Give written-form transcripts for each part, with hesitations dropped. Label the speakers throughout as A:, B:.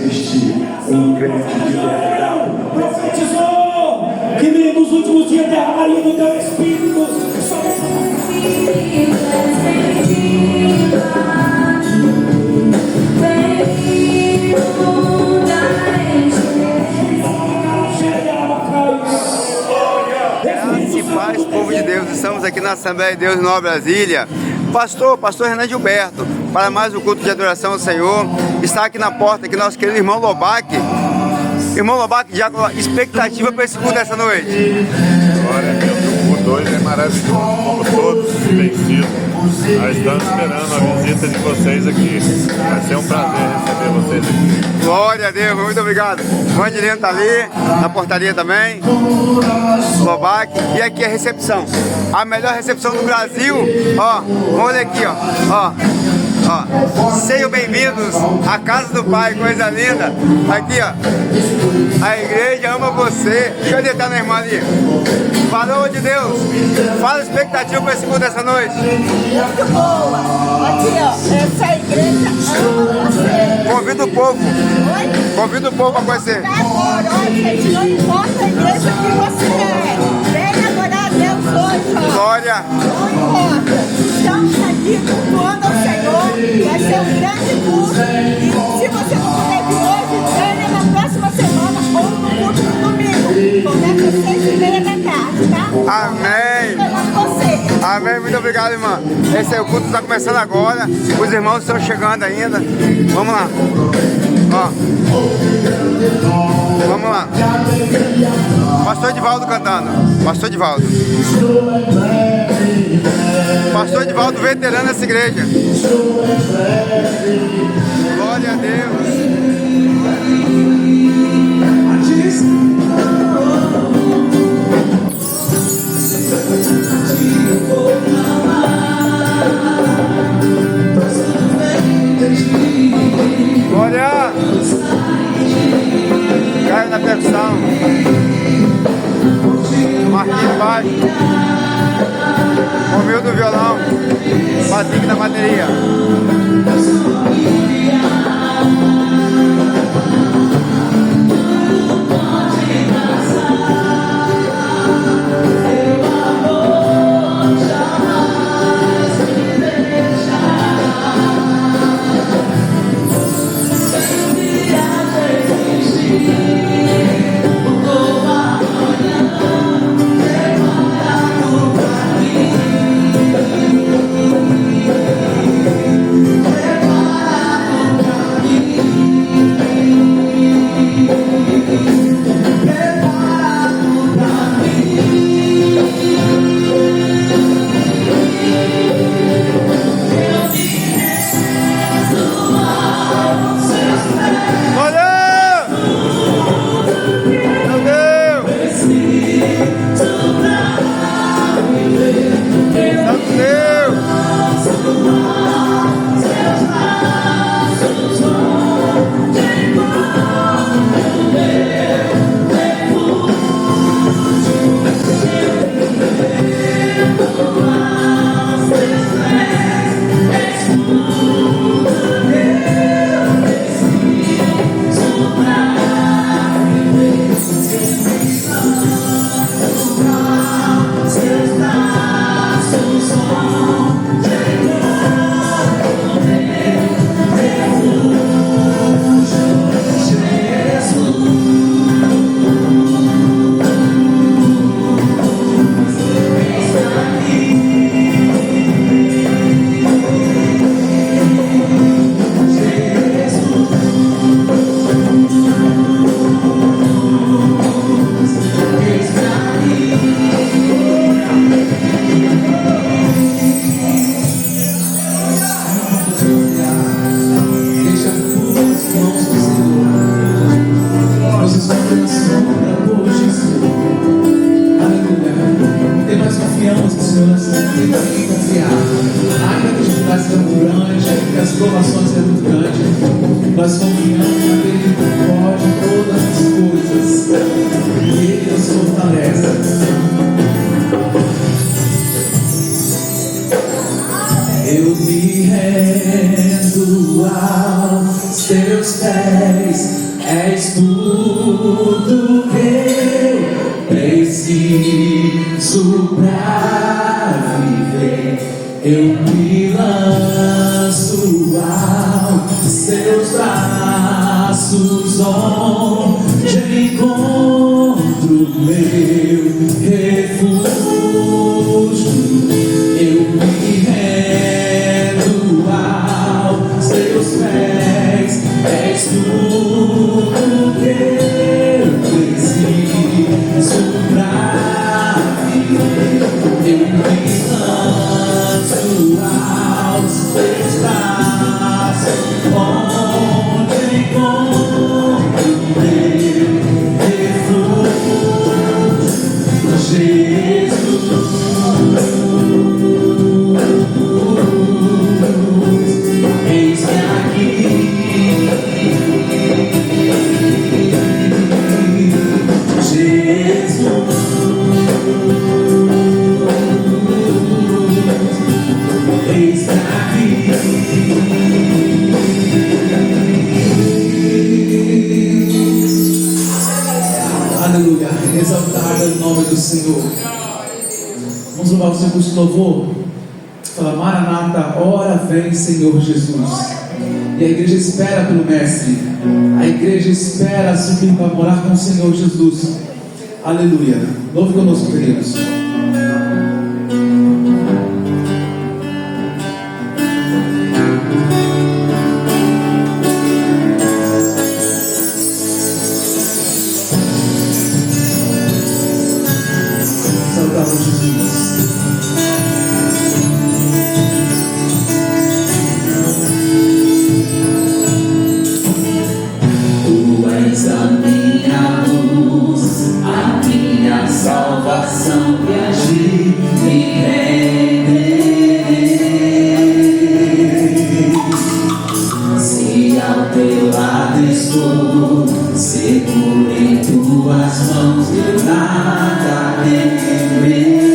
A: existe um crente de verdade. Profetizou que nos últimos dias derramaria do teu Espírito sobre
B: Paz, povo de Deus, estamos aqui na Assembleia de Deus Nova Brasília. Pastor Renan Gilberto, para mais um culto de adoração ao Senhor. Está aqui na porta, aqui nosso querido irmão Lobac. Irmão Lobac, já com expectativa para esse culto dessa noite.
C: Glória a Deus, o culto hoje é maravilhoso, como todos vencidos. Nós estamos esperando a visita de vocês aqui. Vai ser um prazer receber vocês aqui.
B: Glória a Deus, muito obrigado. O Vandileno está ali, na portaria também. Lobac. E aqui a recepção. A melhor recepção do Brasil. Ó, olha aqui, ó. Sejam bem-vindos à casa do Pai, coisa linda. Aqui, ó. A igreja ama você. Cadê a minha irmã ali? Valor de Deus. Fala a expectativa para esse culto dessa noite.
D: Muito boa. Aqui, ó. Essa igreja ama você.
B: Convido o povo.
D: Oi?
B: Convido o povo para conhecer.
D: Agora, olha, gente, não importa a igreja que você é. Venha adorar a Deus hoje, ó.
B: Glória.
D: Não importa. Estamos aqui cultuando ao Senhor. Vai ser um grande culto. E se você não puder vir hoje, venha na próxima semana ou no culto no domingo. Começa às 6h30 da tarde, tá?
B: Amém.
D: Você.
B: Amém. Muito obrigado, irmã. Esse aí, o culto está começando agora. Os irmãos estão chegando ainda. Vamos lá. Ó. Vamos lá. Pastor Edivaldo cantando. Pastor Edivaldo. Pastor Edivaldo, veterano dessa igreja. Glória a Deus. Glória. Caio na percussão. Marquinhos baixo. Romildo do violão. Patrick na bateria.
A: és tudo que eu preciso pra viver. Eu me lanço aos seus braços, onde encontro meu refúgio. Eu me rendo aos seus pés, és tudo que eu preciso pra viver. Eu me lanço aos teus braços, onde encontro meu refúgio, Jesus. Eis-me aqui, Jesus. Eis-me aqui. Aleluia, exaltar o nome do Senhor. Vamos louvar o Senhor com esse louvor. Fala, Maranata, ora vem Senhor Jesus. E a igreja espera pelo Mestre. A igreja espera subir para morar com o Senhor Jesus. Aleluia. Louve conosco, queridos. Exaltamos Jesus. Tu és a minha luz, a minha salvação, e a ti me renderei. Se ao teu lado estou, seguro em tuas mãos, eu nada temerei.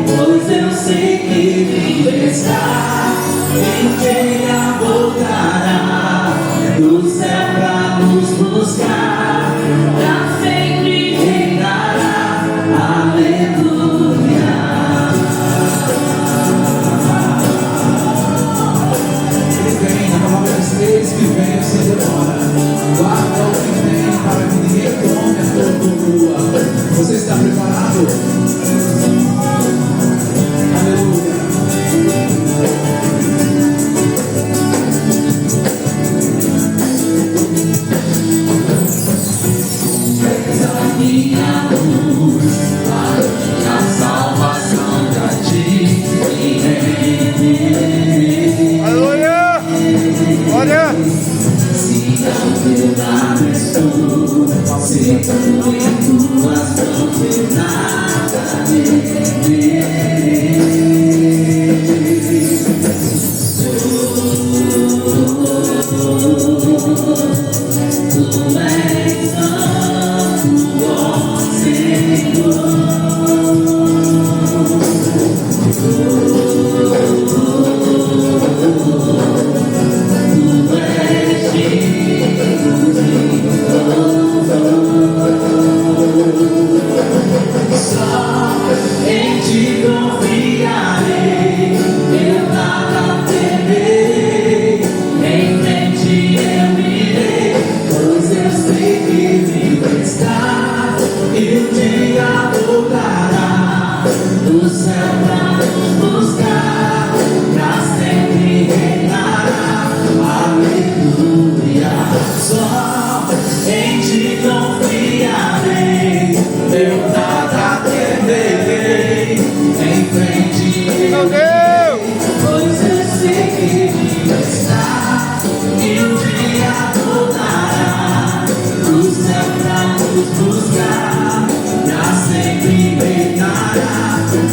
A: Pois eu sei que vive está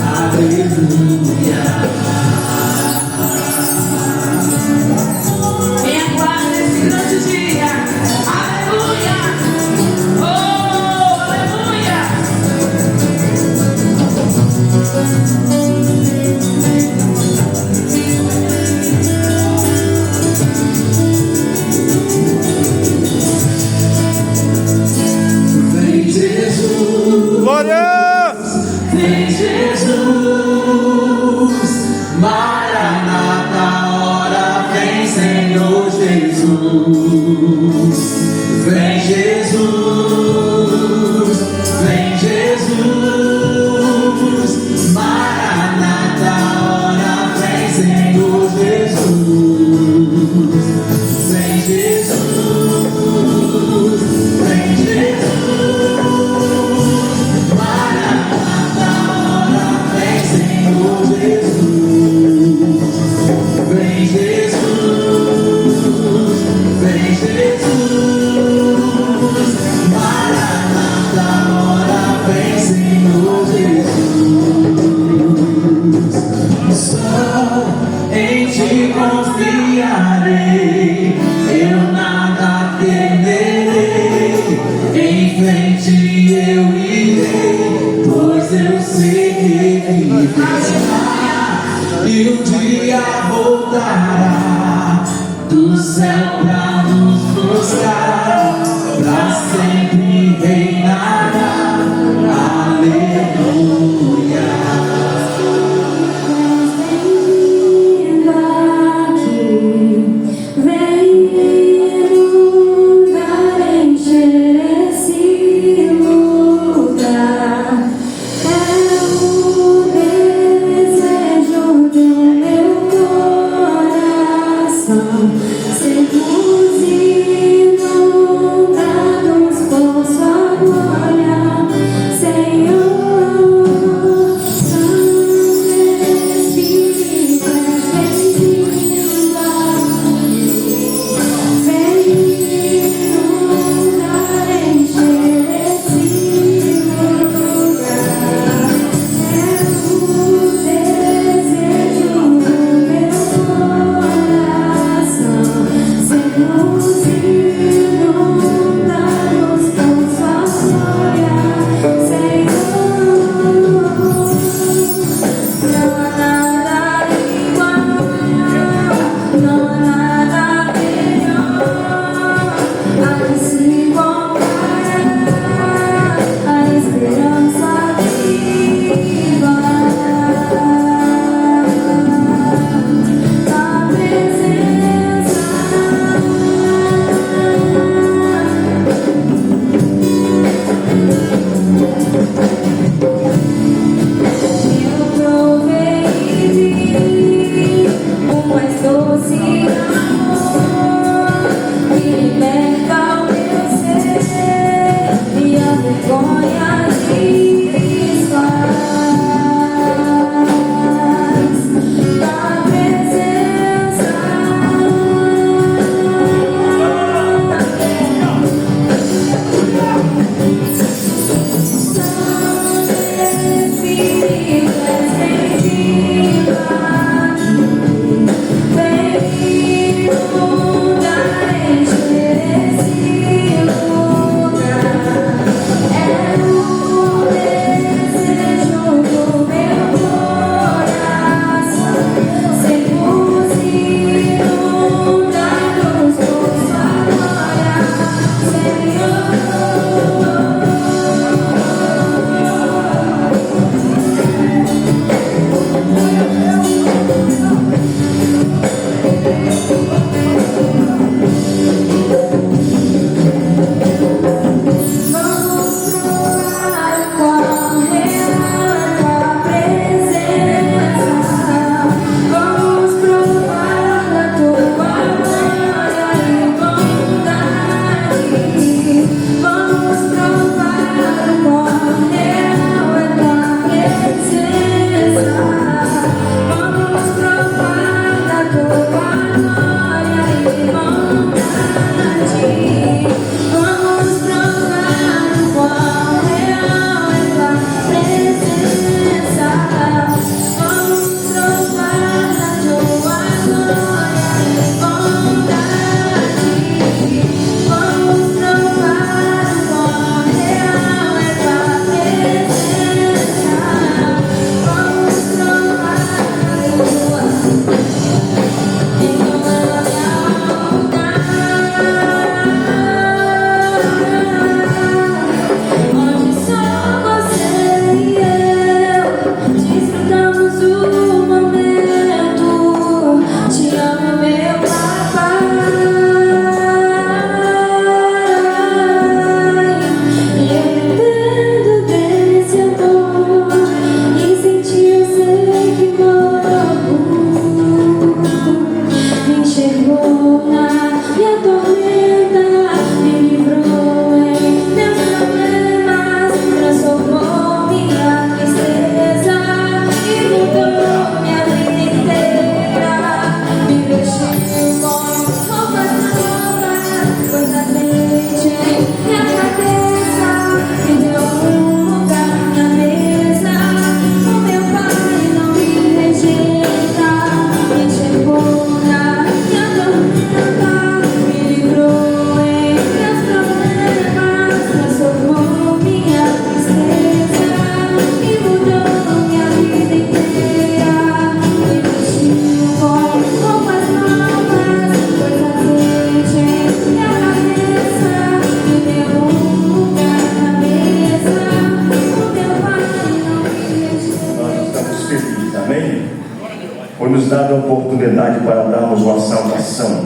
A: aleluia.
E: Quem aguarda esse grande dia, aleluia, oh, aleluia.
A: Vem Jesus,
B: Glória!
A: vem Jesus, Maranata, hora vem Senhor Jesus. Vem Jesus, vem Jesus, Maranata, hora vem Senhor Jesus. Vem Jesus, vem Jesus, Maranata, hora vem Senhor Jesus. Vem Jesus, vem Jesus, Maranata, hora vem Senhor Jesus. Só em ti confiarei, eu nada temerei, em frente eu irei, pois eu sei que viverá e um dia voltará do céu pra nos buscar, pra sempre reinará, aleluia.
E: Vem encher esse lugar. É o desejo do meu coração. Seguro
F: por nos dar a oportunidade para darmos uma saudação.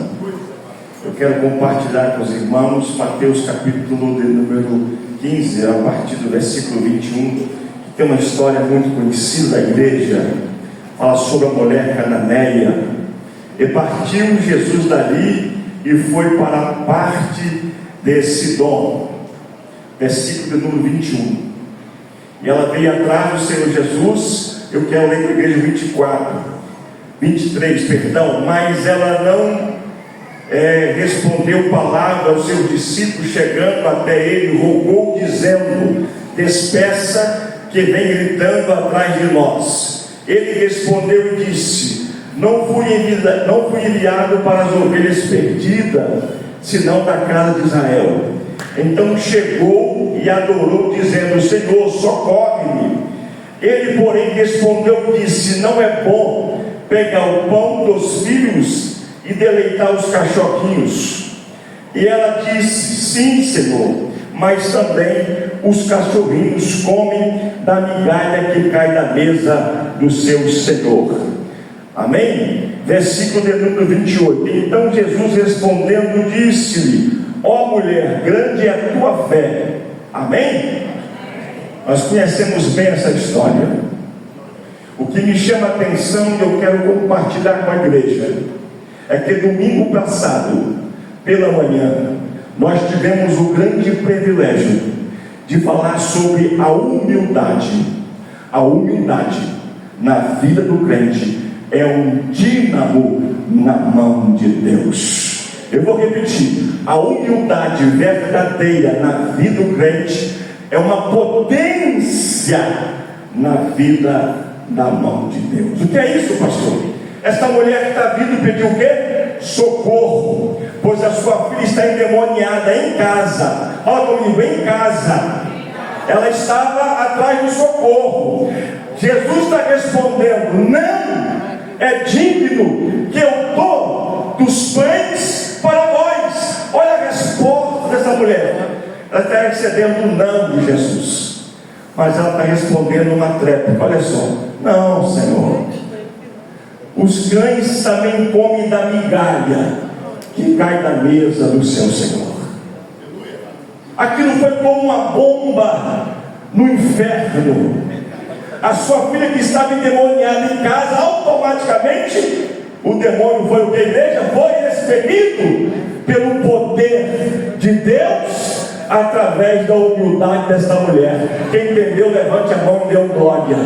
F: Eu quero compartilhar com os irmãos Mateus capítulo de número 15, a partir do versículo 21, que tem uma história muito conhecida da igreja. Fala sobre a mulher cananeia. E partiu Jesus dali e foi para a parte de Sidom. Versículo de número 21. E ela veio atrás do Senhor Jesus. Eu quero ler com a igreja 23, perdão. Mas ela não respondeu palavra aos seus discípulos. Chegando até ele, rogou, dizendo: despeça, que vem gritando atrás de nós. Ele respondeu e disse: não fui enviado para as ovelhas perdidas, senão da casa de Israel. Então chegou e adorou, dizendo: Senhor, socorre-me. Ele, porém, respondeu e disse: não é bom pegar o pão dos filhos e deleitar os cachorrinhos. E ela disse: sim, Senhor, mas também os cachorrinhos comem da migalha que cai da mesa do seu Senhor. Amém? Versículo de número 28. Então Jesus respondendo disse-lhe: ó mulher, grande é a tua fé. Amém? Nós conhecemos bem essa história. O que me chama a atenção e eu quero compartilhar com a igreja é que domingo passado, pela manhã, nós tivemos o grande privilégio de falar sobre a humildade. A humildade na vida do crente é um dínamo na mão de Deus. Eu vou repetir: a humildade verdadeira na vida do crente é uma potência na vida da mão de Deus. O que é isso, pastor? Esta mulher que está vindo pedir o quê? Socorro, pois a sua filha está endemoniada em casa. Olha comigo, em casa. Ela estava atrás do socorro. Jesus está respondendo: não é digno que eu dou dos pães para vós. Olha a resposta dessa mulher. Ela está recebendo o não de Jesus, mas ela está respondendo uma tréplica. Olha só: não, Senhor, os cães também comem da migalha que cai da mesa do seu Senhor. Aquilo foi como uma bomba no inferno. A sua filha que estava endemoniada em casa, automaticamente o demônio foi o que, igreja? Foi expelido pelo poder de Deus através da humildade desta mulher. Quem entendeu, levante a mão e dê glória.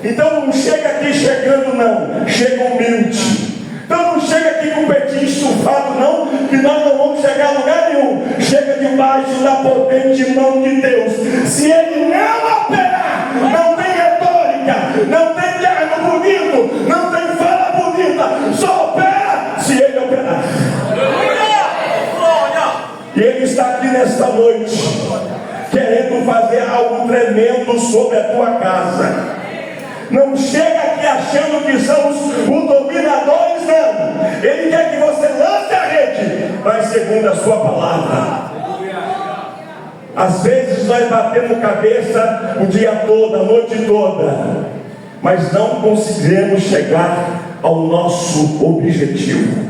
F: Então não chega aqui chegando, não, chega humilde. Então não chega aqui com o peitinho estufado, não, que nós não vamos chegar a lugar nenhum. Chega debaixo da potente mão de Deus. Se Ele não operar, não tem retórica, não tem cargo bonito, não tem fala bonita, só opera se Ele operar. E Ele está aqui nesta noite, querendo fazer algo tremendo sobre a tua casa. Não chega aqui achando que somos os dominadores, não. Ele quer que você lance a rede, mas segundo a sua palavra. Às vezes nós batemos cabeça o dia todo, a noite toda, mas não conseguimos chegar ao nosso objetivo.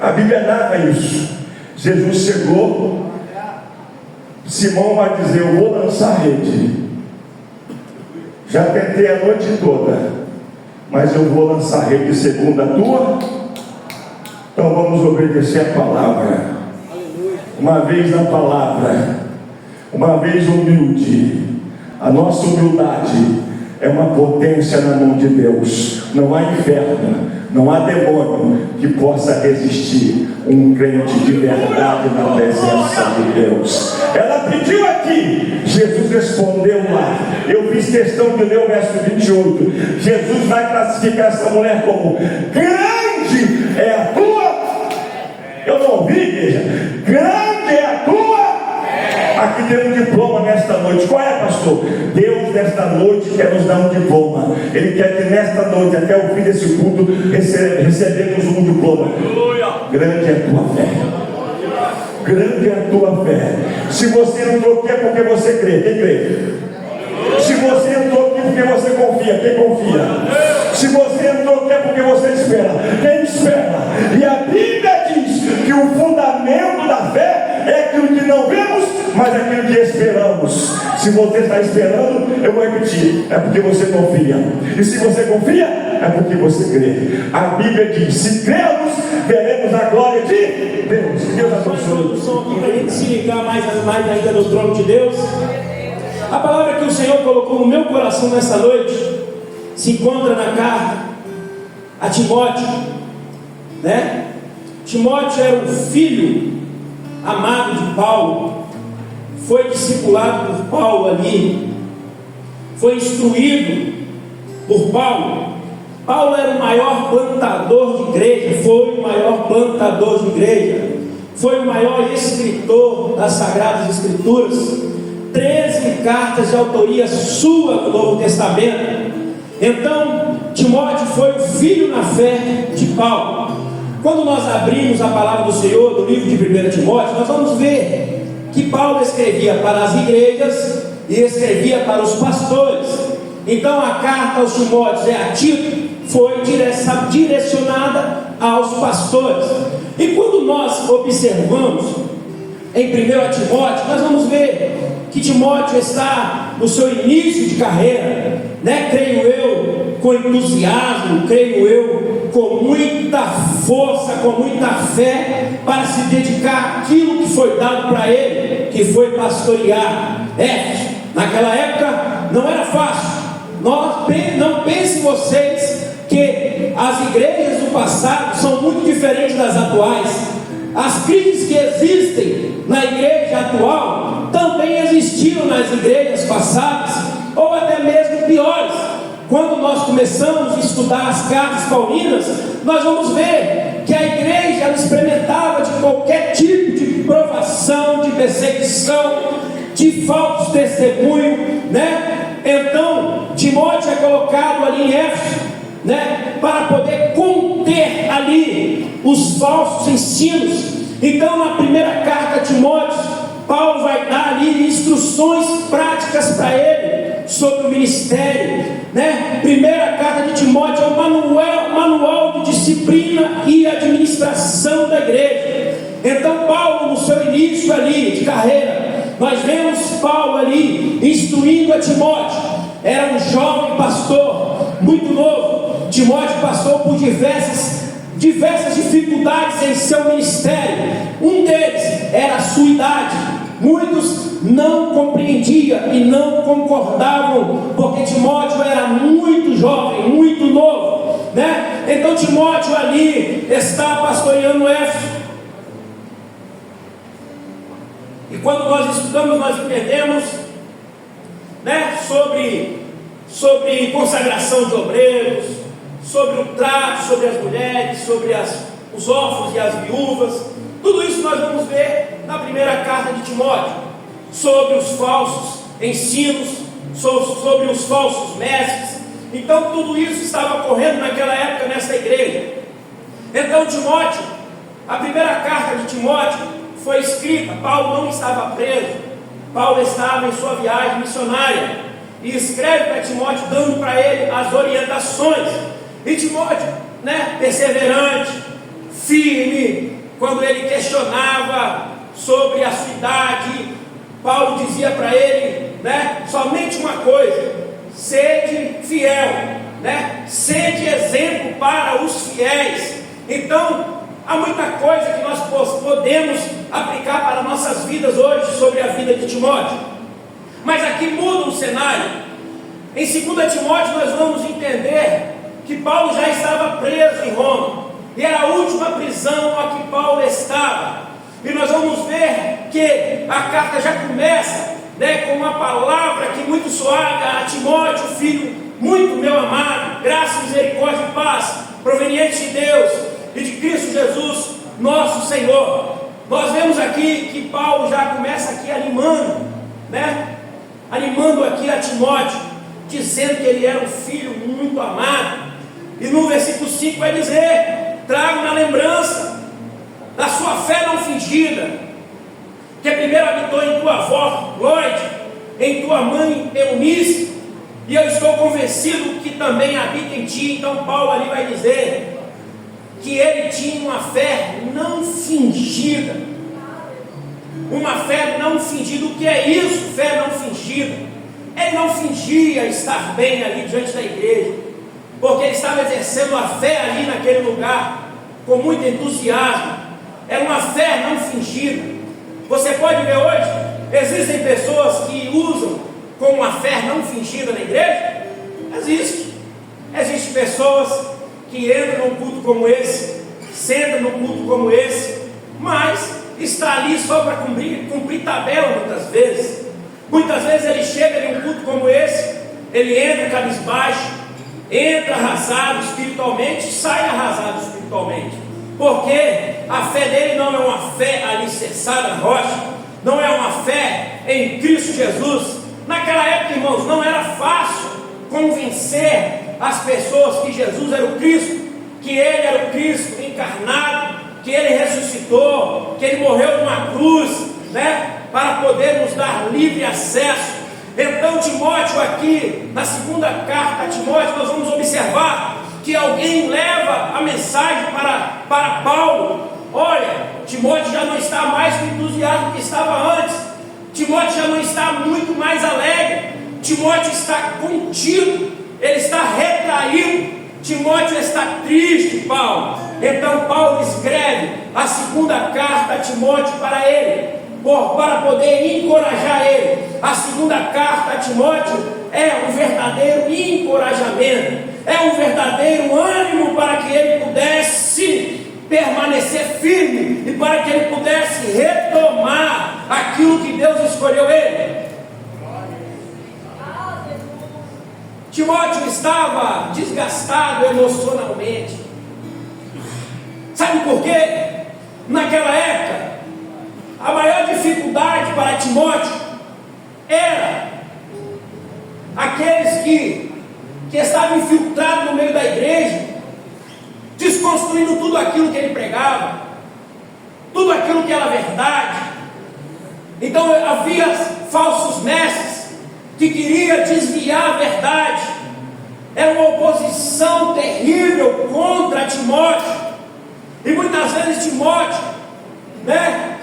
F: A Bíblia narra isso. Jesus chegou, Simão vai dizer: eu vou lançar a rede. Já tentei a noite toda, mas eu vou lançar a rede segundo a tua. Então vamos obedecer a palavra. Uma vez na palavra, uma vez humilde. A nossa humildade é uma potência na mão de Deus. Não há inferno, não há demônio que possa resistir um crente de verdade na presença de Deus. Ela pediu aqui, Jesus respondeu lá. Eu fiz questão de ler o verso 28. Jesus vai classificar essa mulher como: grande é a tua. Eu não ouvi, igreja. Grande é a tua. Aqui tem um diploma nesta noite. Qual é, pastor? Deus nesta noite quer nos dar um diploma. Ele quer que nesta noite, até o fim desse culto, recebemos um diploma. Grande é a tua fé. Grande é a tua fé. Se você entrou aqui é porque você crê. Quem crê? Se você entrou aqui porque você confia. Quem confia? Se você entrou, é porque você espera. Quem espera? E a Bíblia diz que o fundamento da fé é aquilo que não vemos, mas aquilo que esperamos. Se você está esperando, eu vou repetir, é porque você confia. E se você confia, é porque você crê. A Bíblia diz: se cremos, veremos a glória de Deus. Deus abençoe.
G: Aqui para a gente se ligar mais ainda no trono de Deus. A palavra que o Senhor colocou no meu coração nessa noite se encontra na carta a Timóteo, né? Timóteo era o filho amado de Paulo, foi discipulado por Paulo ali, foi instruído por Paulo. Paulo era o maior plantador de igreja, foi o maior plantador de igreja, foi o maior escritor das Sagradas Escrituras, 13 cartas de autoria sua do Novo Testamento. Então, Timóteo foi o filho na fé de Paulo. Quando nós abrimos a palavra do Senhor no livro de 1 Timóteo, nós vamos ver que Paulo escrevia para as igrejas e escrevia para os pastores. Então a carta aos Timóteos a Tito foi direcionada aos pastores. E quando nós observamos em 1 Timóteo, nós vamos ver que Timóteo está no seu início de carreira, né? Creio eu, com entusiasmo, creio eu, com muita força, com muita fé, para se dedicar àquilo que foi dado para ele, que foi pastorear Éfeso. Naquela época não era fácil. Não pensem vocês que as igrejas do passado são muito diferentes das atuais. As crises que existem na igreja atual também existiram nas igrejas passadas, ou até mesmo piores. Quando nós começamos a estudar as cartas paulinas, nós vamos ver que a igreja ela experimentava de qualquer tipo de provação, de perseguição, de falsos testemunhos, né? Então Timóteo é colocado ali em Éfeso, né, para poder conter ali os falsos ensinos. Então na primeira carta a Timóteo, Paulo vai dar ali instruções práticas para ele sobre o ministério, né? Primeira carta de Timóteo é um manual de disciplina e administração da igreja. Então Paulo, no seu início ali de carreira, nós vemos Paulo ali instruindo a Timóteo. Era um jovem pastor, muito novo. Timóteo passou por diversas dificuldades em seu ministério. Um deles era a sua idade. Muitos não compreendiam e não concordavam, porque Timóteo era muito jovem, muito novo, né? Então Timóteo ali está pastoreando Éfeso. E quando nós estudamos, nós entendemos, né, sobre consagração de obreiros, sobre o trato, sobre as mulheres, sobre os órfãos e as viúvas. Tudo isso nós vamos ver na primeira carta de Timóteo, sobre os falsos ensinos, sobre os falsos mestres. Então tudo isso estava ocorrendo naquela época nessa igreja. Então Timóteo, a primeira carta de Timóteo foi escrita, Paulo não estava preso, Paulo estava em sua viagem missionária, e escreve para Timóteo, dando para ele as orientações. E Timóteo, né, perseverante, firme, quando ele questionava sobre a sua idade, Paulo dizia para ele, né, somente uma coisa: sede fiel, né, sede exemplo para os fiéis. Então, há muita coisa que nós podemos aplicar para nossas vidas hoje sobre a vida de Timóteo. Mas aqui muda o cenário. Em 2 Timóteo nós vamos entender que Paulo já estava preso em Roma, e era a última prisão a que Paulo estava. E nós vamos ver que a carta já começa, né, com uma palavra que muito suave a Timóteo, filho muito meu amado, graça, misericórdia e paz, proveniente de Deus e de Cristo Jesus, nosso Senhor. Nós vemos aqui que Paulo já começa aqui animando, né? Animando aqui a Timóteo, dizendo que ele era um filho muito amado. E no versículo 5 vai dizer: trago na lembrança da sua fé não fingida, que primeiro habitou em tua avó Lóide, em tua mãe Eunice, e eu estou convencido que também habita em ti. Então Paulo ali vai dizer que ele tinha uma fé não fingida. Uma fé não fingida. O que é isso, fé não fingida? Ele não fingia estar bem ali diante da igreja, porque ele estava exercendo a fé ali naquele lugar, com muito entusiasmo. Era uma fé não fingida. Você pode ver hoje, existem pessoas que usam com uma fé não fingida na igreja? Existem pessoas que entram num culto como esse, sentam num culto como esse, mas está ali só para cumprir tabela muitas vezes. Muitas vezes ele chega em um culto como esse, ele entra cabisbaixo, entra arrasado espiritualmente, sai arrasado espiritualmente, porque a fé dele não é uma fé alicerçada na rocha, não é uma fé em Cristo Jesus. Naquela época, irmãos, não era fácil convencer as pessoas que Jesus era o Cristo, que ele era o Cristo encarnado, que ele ressuscitou, que ele morreu numa cruz, né, para poder nos dar livre acesso. Então Timóteo aqui, na segunda carta a Timóteo, nós vamos observar que alguém leva a mensagem para Paulo. Olha, Timóteo já não está mais com o entusiasmo que estava antes. Timóteo já não está muito mais alegre. Timóteo está contido, ele está retraído. Timóteo está triste, Paulo. Então Paulo escreve a segunda carta a Timóteo para ele, para poder encorajar ele. A segunda carta a Timóteo é um verdadeiro encorajamento, é um verdadeiro ânimo para que ele pudesse permanecer firme e para que ele pudesse retomar aquilo que Deus escolheu ele. Timóteo estava desgastado emocionalmente. Sabe por quê? Naquela época, a maior dificuldade para Timóteo era aqueles que estavam infiltrados no meio da igreja, desconstruindo tudo aquilo que ele pregava, tudo aquilo que era verdade. Então havia falsos mestres que queriam desviar a verdade. Era uma oposição terrível contra Timóteo. E muitas vezes Timóteo, né,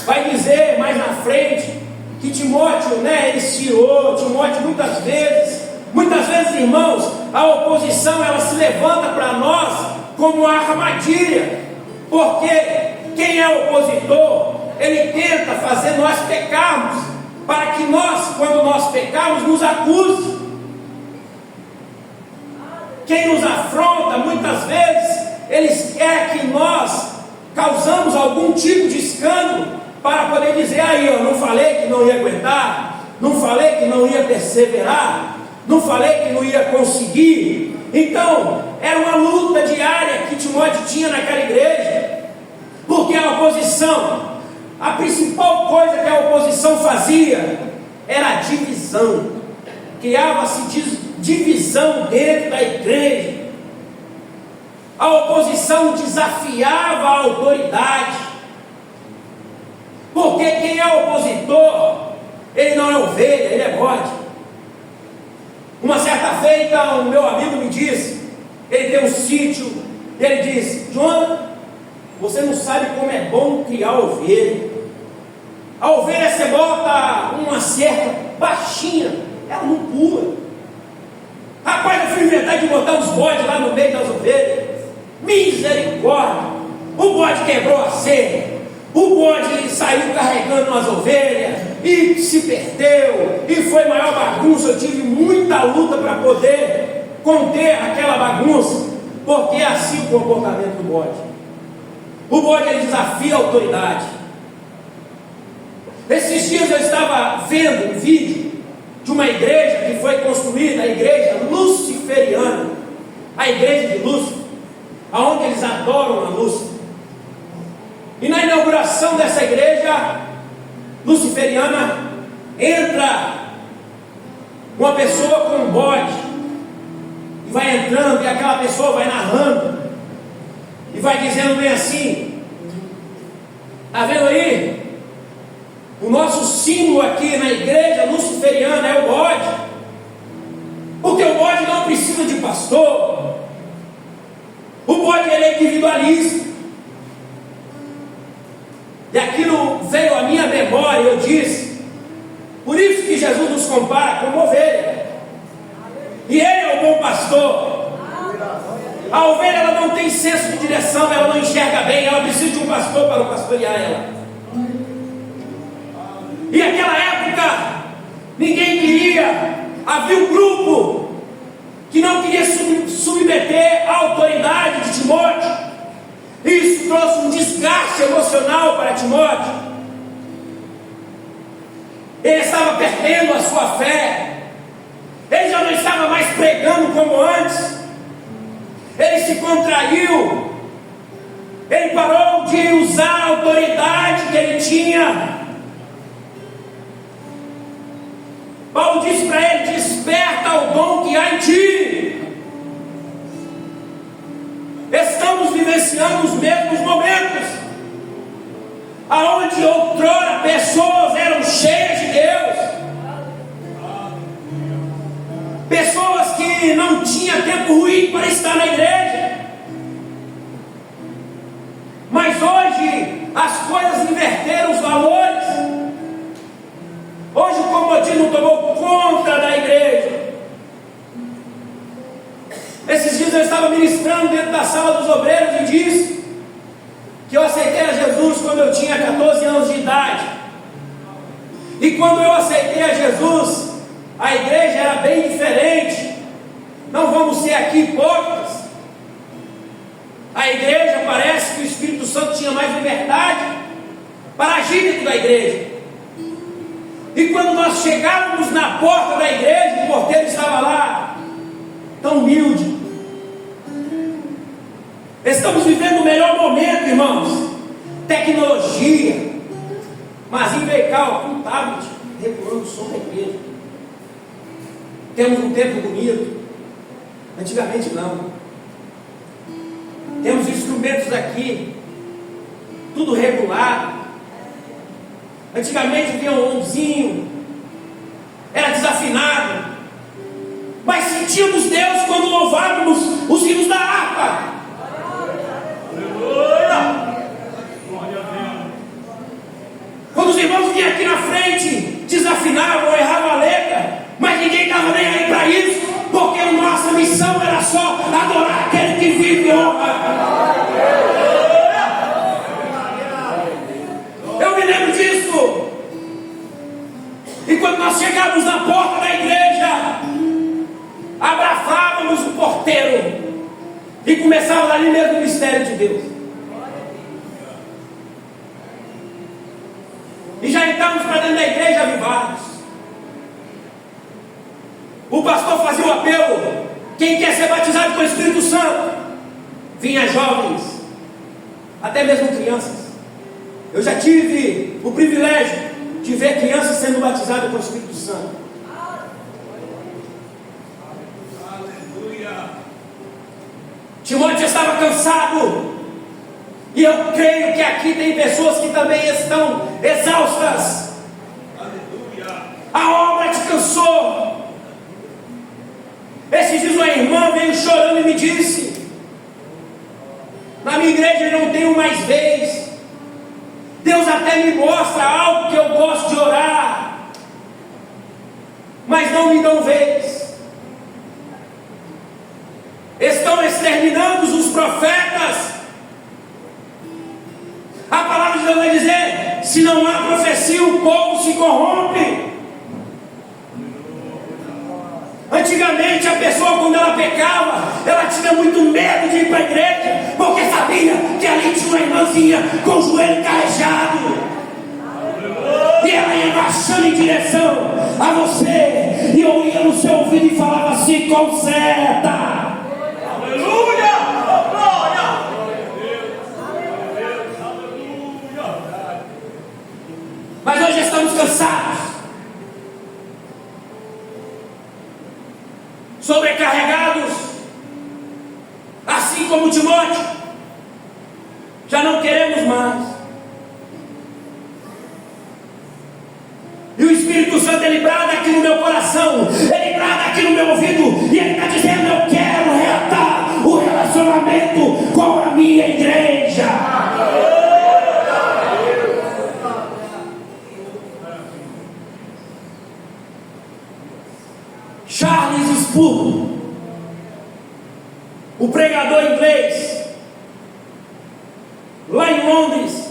G: vai dizer mais na frente que Timóteo, né, ele ciou. Timóteo muitas vezes, irmãos, a oposição ela se levanta para nós como uma armadilha, porque quem é opositor, ele tenta fazer nós pecarmos, para que nós, quando nós pecarmos, nos acuse. Quem nos afronta, muitas vezes, eles querem que nós causamos algum tipo de escândalo, para poder dizer, aí eu não falei que não ia aguentar, não falei que não ia perseverar, não falei que não ia conseguir. Então, era uma luta diária que Timóteo tinha naquela igreja, porque a oposição, a principal coisa que a oposição fazia, era a divisão. Criava-se divisão dentro da igreja. A oposição desafiava a autoridade, porque quem é opositor, ele não é ovelha, ele é bode. Uma certa feita, um meu amigo me disse, ele tem um sítio, ele disse, Jonathan, você não sabe como é bom criar ovelha. A ovelha você bota uma cerca baixinha, ela não pula. Rapaz, eu fui inventar de botar uns bodes lá no meio das ovelhas. Misericórdia! O bode quebrou a cerca, o bode saiu carregando as ovelhas e se perdeu, e foi maior bagunça. Eu tive muita luta para poder conter aquela bagunça, porque é assim o comportamento do bode. O bode ele desafia a autoridade. Esses dias eu estava vendo um vídeo de uma igreja que foi construída, a igreja luciferiana, a igreja de Lúcifer, aonde eles adoram a Lúcifer. E na inauguração dessa igreja luciferiana, entra uma pessoa com um bode, e vai entrando, e aquela pessoa vai narrando, e vai dizendo bem assim, está vendo aí? O nosso símbolo aqui na igreja luciferiana é o bode. bode não precisa de pastor. O bode ele é individualista. E aquilo veio à minha memória, eu disse, por isso que Jesus nos compara como ovelha. E ele é o bom pastor. A ovelha ela não tem senso de direção, ela não enxerga bem, ela precisa de um pastor para pastorear ela. E naquela época, ninguém queria, havia um grupo que não queria submeter a autoridade de Timóteo. Isso trouxe um desgaste emocional para Timóteo. Ele estava perdendo a sua fé. Ele já não estava mais pregando como antes. Ele se contraiu. Ele parou de usar a autoridade que ele tinha. Paulo disse para ele: desperta o dom que há em ti. Estamos vivenciando os mesmos momentos, aonde outrora pessoas eram cheias de Deus, pessoas que não tinham tempo ruim para estar na igreja, mas hoje as coisas inverteram os valores. Hoje o comodismo tomou conta da igreja. Esses dias eu estava ministrando dentro da sala dos obreiros e disse que eu aceitei a Jesus quando eu tinha 14 anos de idade. E quando eu aceitei a Jesus, a igreja era bem diferente. Não vamos ser aqui hipócritas. A igreja, parece que o Espírito Santo tinha mais liberdade para agir dentro da igreja. E quando nós chegávamos na porta da igreja, o porteiro estava lá, tão humilde. Estamos vivendo o melhor momento, irmãos. Tecnologia. Mas em Beical, com tablet, regulando o som da igreja. Temos um tempo bonito. Antigamente não. Temos instrumentos aqui, tudo regulado. Antigamente vinha um omzinho, era desafinado, mas sentíamos Deus quando louvávamos os hinos da harpa. Quando os irmãos vinham aqui na frente, desafinavam ou erravam a letra, mas ninguém estava nem aí para isso, porque a nossa missão era só adorar aquele que vive e honra. Eu me lembro disso. E quando nós chegávamos na porta da igreja, abraçávamos o porteiro e começávamos ali mesmo o mistério de Deus. E já entramos para dentro da igreja avivados. O pastor fazia o apelo: quem quer ser batizado com o Espírito Santo? Vinha jovens, até mesmo crianças. Eu já tive o privilégio de ver crianças sendo batizadas com o Espírito Santo. Timóteo estava cansado. E eu creio que aqui tem pessoas que também estão exaustas. A obra te cansou. Esses dias uma irmã veio chorando e me disse: na minha igreja eu não tenho mais vez. Deus até me mostra algo que eu gosto de orar, mas não me dão vez. Estão exterminando os profetas. A palavra de Deus vai dizer: se não há profecia, o povo se corrompe. Antigamente a pessoa, quando ela pecava, ela tinha muito medo de ir para a igreja, porque sabia que ali tinha uma irmãzinha com o joelho carregado, e ela ia marchando em direção a você, e eu ia no seu ouvido e falava assim: conserta. Aleluia! Glória! Mas hoje estamos cansados, sobrecarregados, assim como Timóteo. Já não queremos mais. E o Espírito Santo, ele brada aqui no meu coração, ele brada aqui no meu ouvido e ele está dizendo: eu quero reatar o relacionamento com a minha igreja. Charles Spurgeon, o pregador inglês, lá em Londres,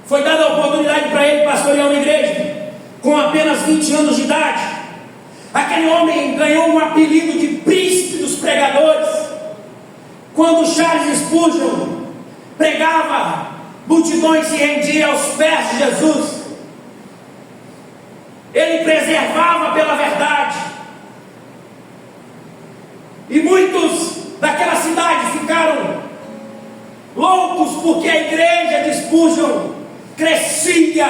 G: foi dada a oportunidade para ele pastorear uma igreja com apenas 20 anos de idade. Aquele homem ganhou um apelido de príncipe dos pregadores. Quando Charles Spurgeon pregava, multidões se rendiam aos pés de Jesus. Ele preservava pela verdade. E muitos daquela cidade ficaram loucos porque a igreja de Spurgeon crescia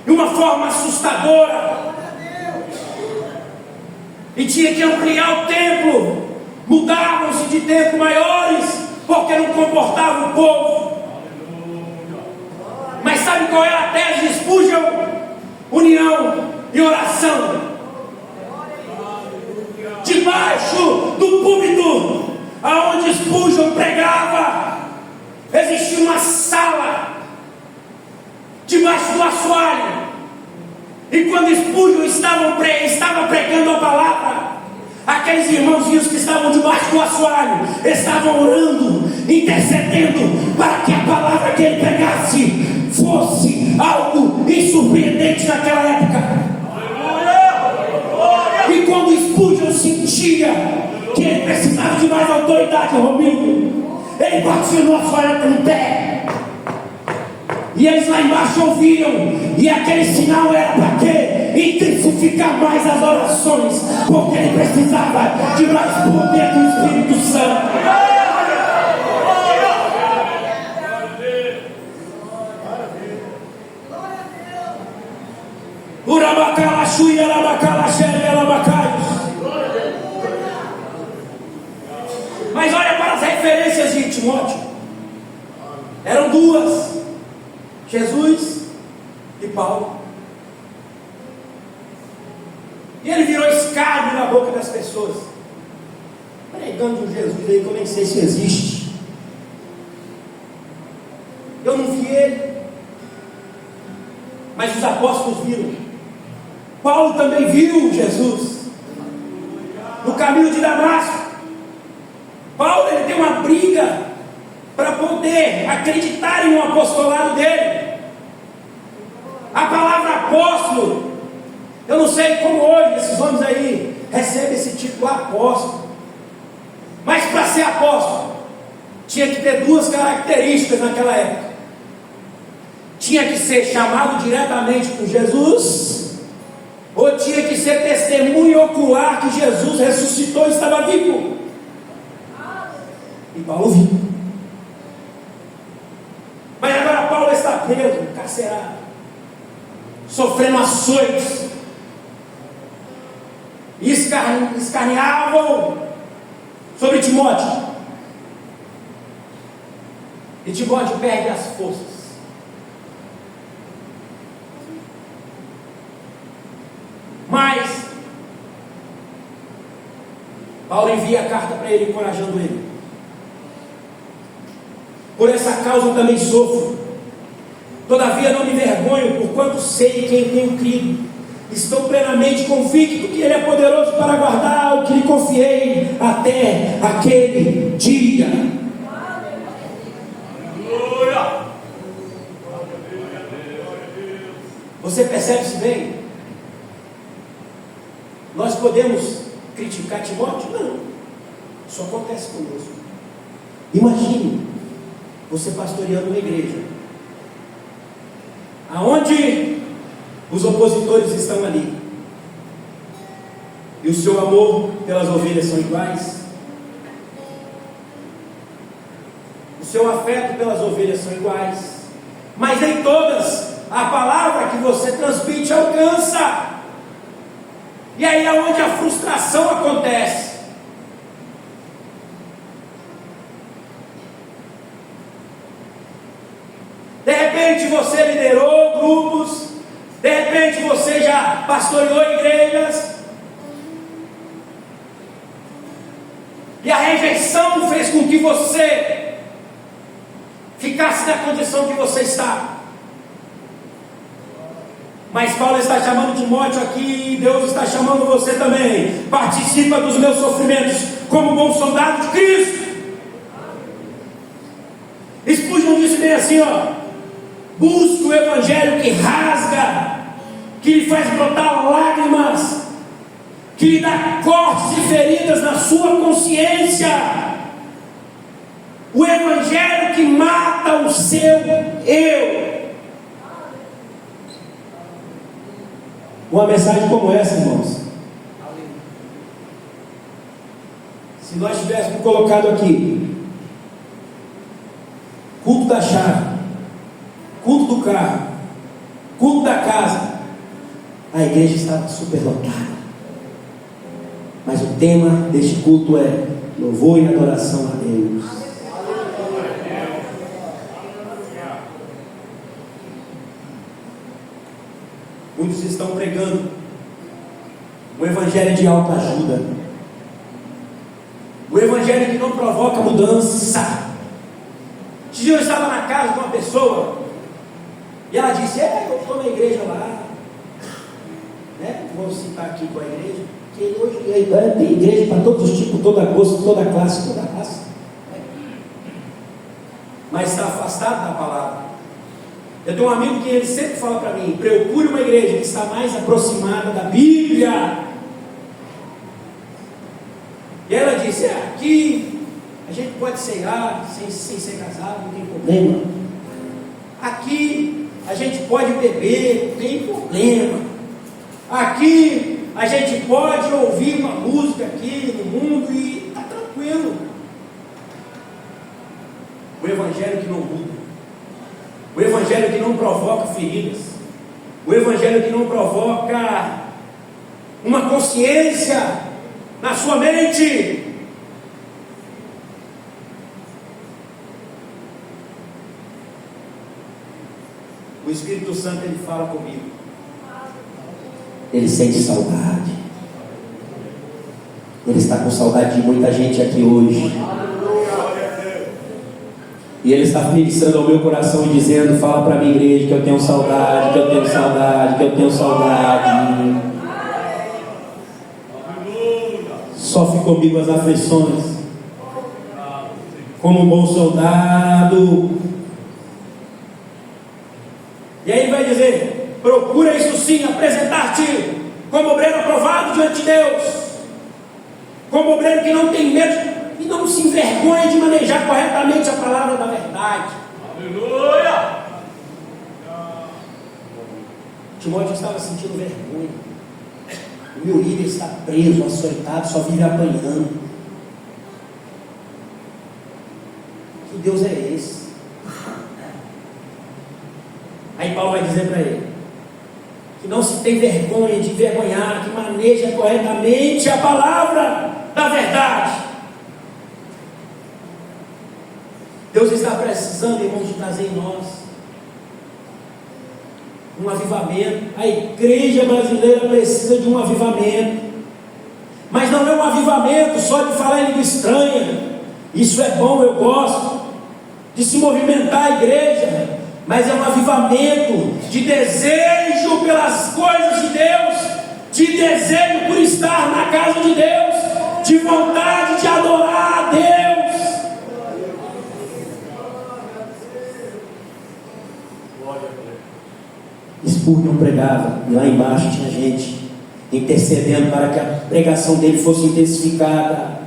G: de uma forma assustadora e tinha que ampliar o templo. Mudavam-se de templo maiores porque não comportava o povo. Mas sabe qual era a tese de Spurgeon? União e oração. Debaixo do púlpito aonde Spurgeon pregava, existia uma sala debaixo do assoalho. E quando Spurgeon estava pregando a palavra, aqueles irmãozinhos que estavam debaixo do assoalho estavam orando, intercedendo para que a palavra que ele pregasse fosse algo surpreendente naquela época. E quando Spurgeon sentia que ele precisava de mais autoridade, Rominho, ele batia no assoalho com o pé. E eles lá embaixo ouviam. E aquele sinal era para quê? Intensificar mais as orações, porque ele precisava de mais poder do Espírito Santo. Urabacala, chuia, labacala, xere, labacaios. Mas olha para as referências de Timóteo. Eram duas: Jesus e Paulo. E ele virou escárnio na boca das pessoas, pregando um Jesus aí que eu nem sei se existe. Eu não vi ele, mas os apóstolos viram. Paulo também viu Jesus no caminho de Damasco. Paulo, ele tem uma briga para poder acreditar em um apostolado dele. A palavra apóstolo, eu não sei como hoje esses homens aí recebem esse título apóstolo, mas para ser apóstolo tinha que ter duas características naquela época: tinha que ser chamado diretamente por Jesus, ou tinha que ser testemunho ocular que Jesus ressuscitou e estava vivo. E Paulo viu. Mas agora Paulo está preso, encarcerado, sofrendo açoites, e escarneavam sobre Timóteo. E Timóteo perde as forças. Mas Paulo envia a carta para ele, encorajando ele: por essa causa eu também sofro, todavia não me envergonho, porquanto sei quem tenho crido. Estou plenamente convicto que Ele é poderoso para guardar o que lhe confiei até aquele dia. Você percebe-se bem? Nós podemos criticar Timóteo? Não. Isso acontece conosco. Imagine você pastoreando uma igreja aonde os opositores estão ali, e o seu amor pelas ovelhas são iguais, o seu afeto pelas ovelhas são iguais, mas nem todas a palavra que você transmite alcança. E aí é onde a frustração acontece. De repente você liderou grupos, de repente você já pastoreou igrejas, E a rejeição fez com que você ficasse na condição que você está. Mas Paulo está chamando Timóteo aqui, e Deus está chamando você também. Participa dos meus sofrimentos como bom soldado de Cristo. Spurgeon disse bem assim, busque o evangelho que rasga, que lhe faz brotar lágrimas, que lhe dá cortes e feridas na sua consciência. O evangelho que mata o seu eu. Uma mensagem como essa, irmãos, se nós tivéssemos colocado aqui culto da chave, culto do carro, culto da casa, a igreja estava superlotada. Mas o tema deste culto é louvor e adoração a Deus. Muitos estão pregando o evangelho de autoajuda, o evangelho que não provoca mudança. Esse dia eu estava na casa de uma pessoa e ela disse: eu estou na igreja lá, né? Vou citar aqui com a igreja, que hoje tem igreja para todos os tipos, toda gosto, toda classe, toda raça, mas está afastado da palavra. Eu tenho um amigo que ele sempre fala para mim: procure uma igreja que está mais aproximada da Bíblia. E ela disse: aqui a gente pode ceiar sem ser casado, não tem problema. Aqui a gente pode beber, não tem problema. Aqui a gente pode ouvir uma música aqui no mundo e está tranquilo. O evangelho que não muda, o evangelho que não provoca feridas, o evangelho que não provoca uma consciência na sua mente. O Espírito Santo, ele fala comigo, ele sente saudade, ele está com saudade de muita gente aqui hoje. E ele está ministrando ao meu coração e dizendo: fala para a minha igreja que eu tenho saudade, que eu tenho saudade, que eu tenho saudade. Sofre comigo as aflições, como um bom soldado. E aí vai dizer: procura isso sim, apresentar-te como obreiro aprovado diante de Deus, como obreiro que não tem medo e não se envergonha de manejar corretamente a palavra da verdade. Aleluia! Timóteo estava sentindo vergonha. O meu líder está preso, açoitado, só vive apanhando. Que Deus é esse? Aí Paulo vai dizer para ele que não se tem vergonha de envergonhar, que maneja corretamente a palavra da verdade. Deus está precisando, irmãos, de trazer em nós um avivamento. A igreja brasileira precisa de um avivamento, mas não é um avivamento só de falar em língua estranha. Isso é bom, eu gosto de se movimentar a igreja, mas é um avivamento de desejo pelas coisas de Deus, de desejo por estar na casa de Deus, de vontade de adorar a Deus. Spurgeon pregava e lá embaixo tinha gente intercedendo para que a pregação dele fosse intensificada.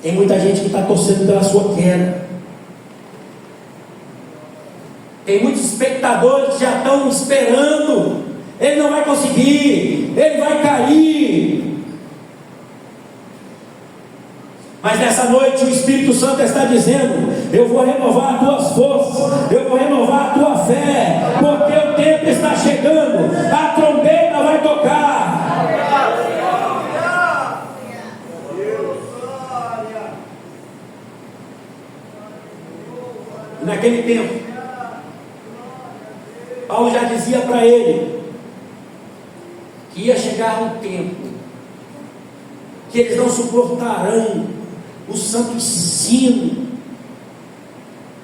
G: Tem muita gente que está torcendo pela sua queda. Tem muitos espectadores que já estão esperando: ele não vai conseguir, ele vai cair. Mas nessa noite o Espírito Santo está dizendo: eu vou renovar as tuas forças, eu vou renovar a tua fé, porque o tempo está chegando, a trombeta vai tocar. E naquele tempo, Paulo já dizia para ele que ia chegar um tempo que eles não suportarão o santo ensino,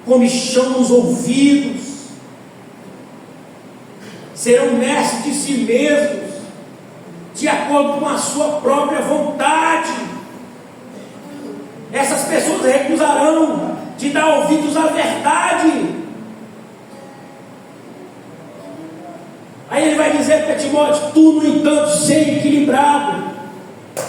G: comichão nos ouvidos, serão mestres de si mesmos, de acordo com a sua própria vontade. Essas pessoas recusarão de dar ouvidos à verdade. Aí ele vai dizer para Timóteo: tu, no entanto, seja equilibrado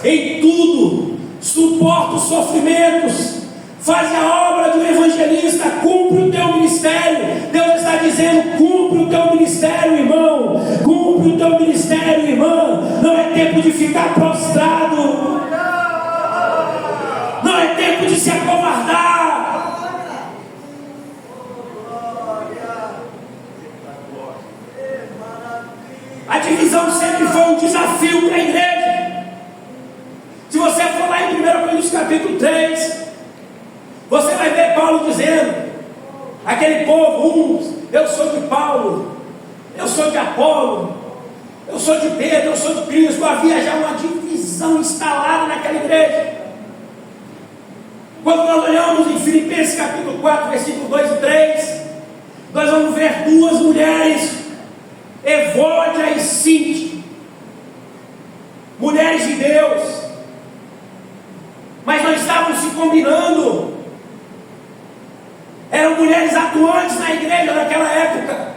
G: em tudo, suporta os sofrimentos, faz a obra de um evangelista, cumpre o teu ministério. Deus está dizendo: cumpre o teu ministério, irmão, cumpre o teu ministério, irmã. Não é tempo de ficar prostrado, não é tempo de se acovardar. A divisão sempre foi um desafio para a igreja. Se você for lá em 1 Coríntios capítulo 3, você vai ver Paulo dizendo: aquele povo, uns, eu sou de Paulo, eu sou de Apolo, eu sou de Pedro, eu sou de Cristo. Havia já uma divisão instalada naquela igreja. Quando nós olhamos em Filipenses capítulo 4, versículo 2 e 3, nós vamos ver duas mulheres, Evódia e Sinti, mulheres de Deus, mas não estavam se combinando. Eram mulheres atuantes na igreja naquela época,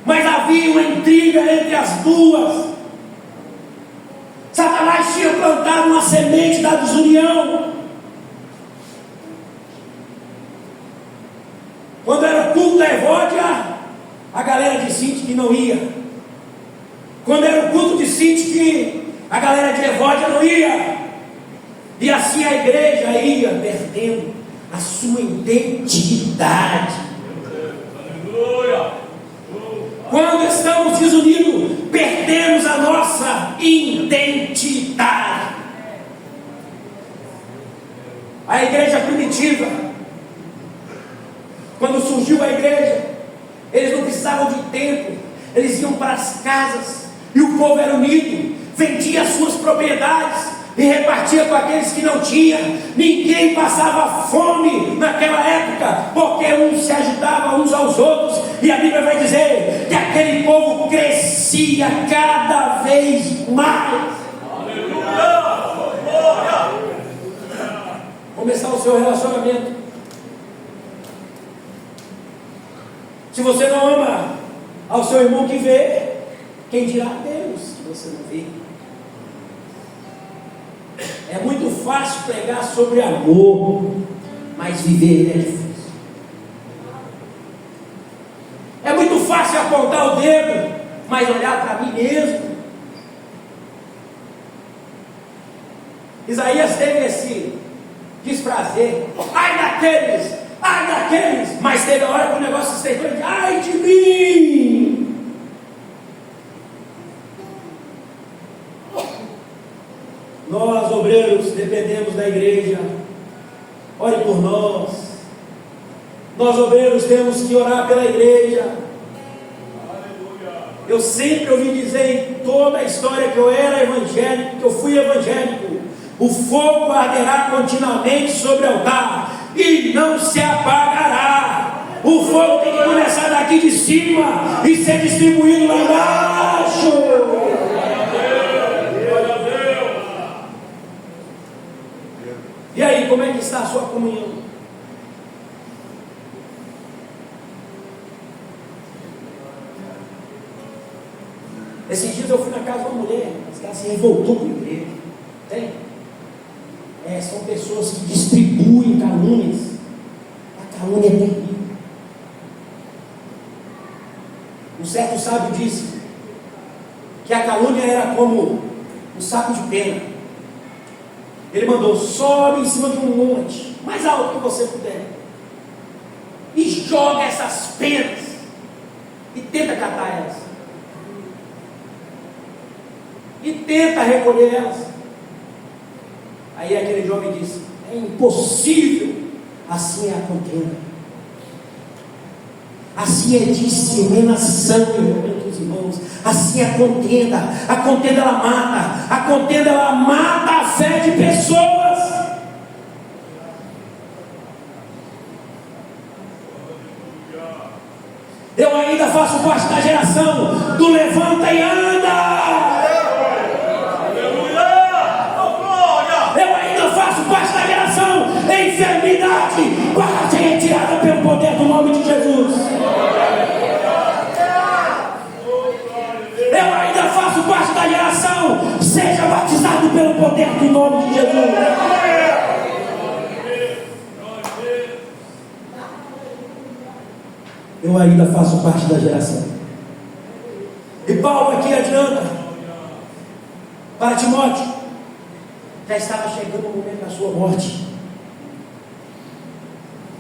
G: mas havia uma intriga entre as duas. Satanás tinha plantado uma semente da desunião. Quando era o culto da Evódia, a galera de Sinti que não ia. Quando era o culto de Sinti, que a galera de Evódia não ia. E assim a igreja ia perdendo a sua identidade. Quando estamos desunidos, perdemos a nossa identidade. A igreja primitiva, quando surgiu a igreja, eles não precisavam de templo, eles iam para as casas, e o povo era unido, vendia as suas propriedades e repartia com aqueles que não tinham. Ninguém passava fome naquela época, porque uns se ajudavam uns aos outros, e a Bíblia vai dizer que aquele povo crescia cada vez mais. Começar o seu relacionamento. Se você não ama ao seu irmão que vê, quem dirá a Deus que você não vê? É muito fácil pregar sobre amor, mas viver ele é difícil. É muito fácil apontar o dedo, mas olhar para mim mesmo. Isaías teve esse desprazer: ai daqueles, mas teve a hora que o negócio se estreitou e disse: ai de mim. Nós, obreiros, dependemos da igreja. Ore por nós. Nós, obreiros, temos que orar pela igreja. Eu sempre ouvi dizer em toda a história que eu era evangélico, que eu fui evangélico: o fogo arderá continuamente sobre o altar e não se apagará. O fogo tem que começar daqui de cima e ser distribuído lá embaixo. E aí, como é que está a sua comunhão? Esses dias eu fui na casa de uma mulher, que ela se revoltou com a igreja. Tem? São pessoas que distribuem calúnias. A calúnia é terrível. Um certo sábio disse que a calúnia era como um saco de pena. Ele mandou: sobe em cima de um monte, mais alto que você puder, e joga essas penas e tenta catar elas, e tenta recolher elas. Aí aquele jovem disse: é impossível. Assim é a contenda, assim é disseminação entre os irmãos, assim é a contenda ela mata fé de pessoas. Eu ainda faço parte da geração do levanta e anda. Eu ainda faço parte da geração da enfermidade, parte retirada pelo poder do nome de Jesus. Eu ainda faço parte da geração, seja batizado pelo poder do nome de Jesus. Eu ainda faço parte da geração. E Paulo aqui adianta para Timóteo, já estava chegando o momento da sua morte.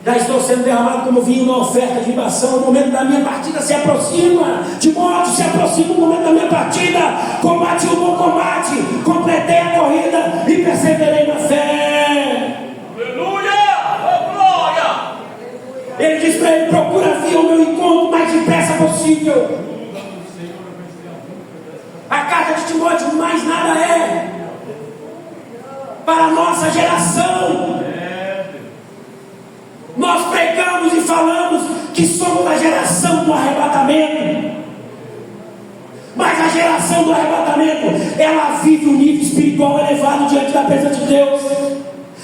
G: Já estou sendo derramado como vinho na oferta de libação. O momento da minha partida se aproxima. Timóteo, se aproxima o momento da minha partida. Combati o bom combate, completei a corrida e perseverei na fé.
F: Aleluia! Oh, glória!
G: Ele diz para ele: procura vir ao meu encontro o mais depressa possível. A carta de Timóteo mais nada é para a nossa geração. Nós pregamos e falamos que somos a geração do arrebatamento, mas a geração do arrebatamento, ela vive um nível espiritual elevado diante da presença de Deus.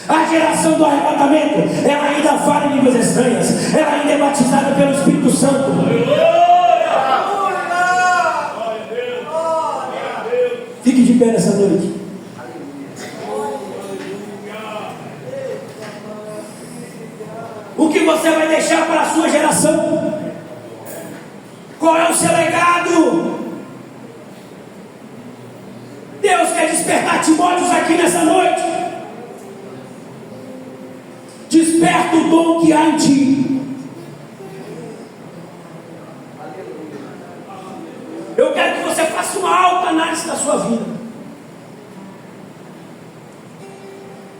G: A geração do arrebatamento, ela ainda fala em línguas estranhas, ela ainda é batizada pelo Espírito Santo. Fique de pé nessa noite. O que você vai deixar para a sua geração? Qual é o seu legado? Deus quer despertar Timóteos aqui nessa noite. Desperta o dom que há em ti. Eu quero que você faça uma alta análise da sua vida.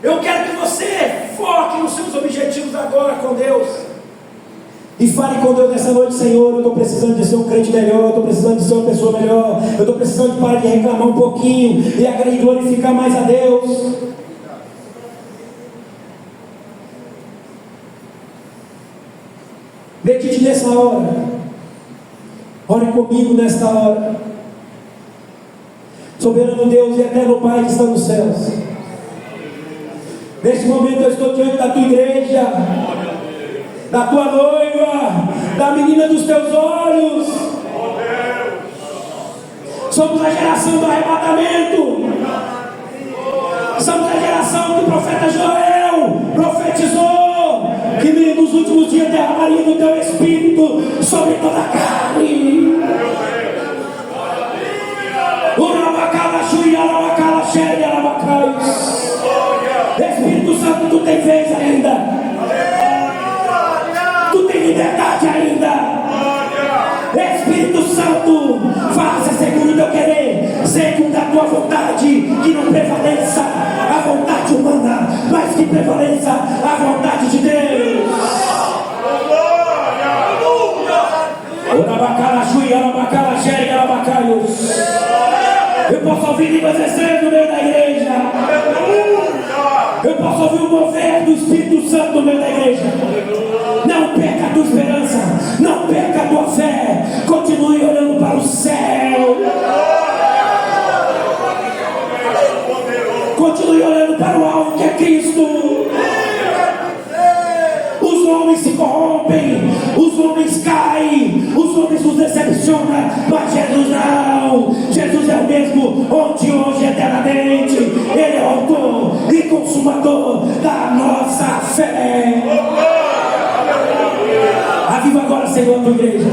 G: Eu quero que você foque nos seus objetivos agora com Deus. E fale com Deus nessa noite: Senhor, eu estou precisando de ser um crente melhor, eu estou precisando de ser uma pessoa melhor, eu estou precisando de parar de reclamar um pouquinho e glorificar mais a Deus. Medite nessa hora. Ore comigo nesta hora. Soberano Deus e eterno Pai que está nos céus, neste momento eu estou diante da tua igreja, da tua noiva, da menina dos teus olhos. Somos a geração do arrebatamento. Somos a geração que o profeta Joel profetizou que nos últimos dias derramaria do teu Espírito sobre toda a carne. Espírito Santo, tu tem vez ainda, tu tem liberdade ainda. Espírito Santo, faça segundo o teu querer, segundo a tua vontade, que não prevaleça a vontade humana, mas que prevaleça a vontade de Deus. Eu posso ouvir línguas estranhas no meio da igreja. Eu posso ouvir o mover do Espírito Santo no meio da igreja. Não perca a tua esperança, não perca a tua fé. Continue olhando para o céu. Continue olhando para o alto, que é Cristo. Os homens se corrompem, os homens caem, os homens nos decepcionam, mas Jesus não. Jesus é o mesmo ontem, hoje, eternamente. Ele é o autor e consumador da nossa fé. Aviva agora, Senhor, a tua igreja.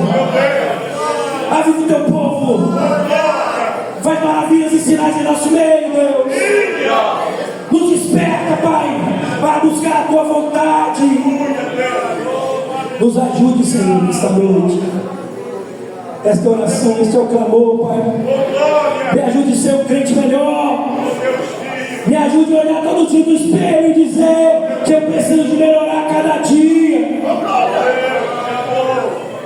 G: Aviva o teu povo. Faz maravilhas e sinais em nosso meio, Deus. Nos desperta, Pai, para buscar a tua vontade. Nos ajude, Senhor, nesta noite. Esta oração, este é o clamor, Pai. Me ajude a ser um crente melhor. Me ajude a olhar todo dia no espelho e dizer que eu preciso de melhorar cada dia.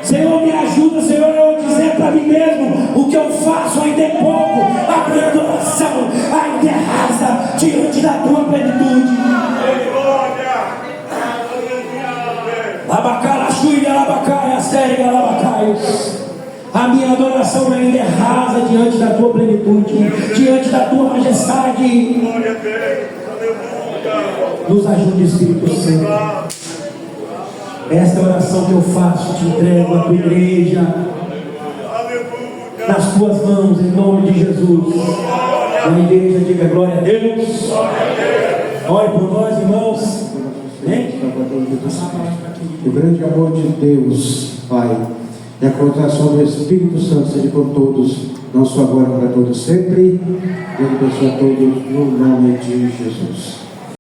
G: Senhor, me ajuda, Senhor, eu dizer para mim mesmo: o que eu faço ainda é pouco, a minha adoração ainda é rasa diante da coração ainda é rasa diante da tua plenitude, diante da tua majestade.
F: Glória a Deus. Aleluia.
G: Nos ajude, Espírito Santo. Esta é a oração que eu faço, te entrego a tua igreja nas tuas mãos, em nome de Jesus. A igreja diga glória a Deus. Ore por nós, irmãos. Vem.
H: O grande amor de Deus, Pai, e a cooperação do Espírito Santo seja com todos, não só agora, para todos sempre. Deus abençoe a todos, no nome de Jesus.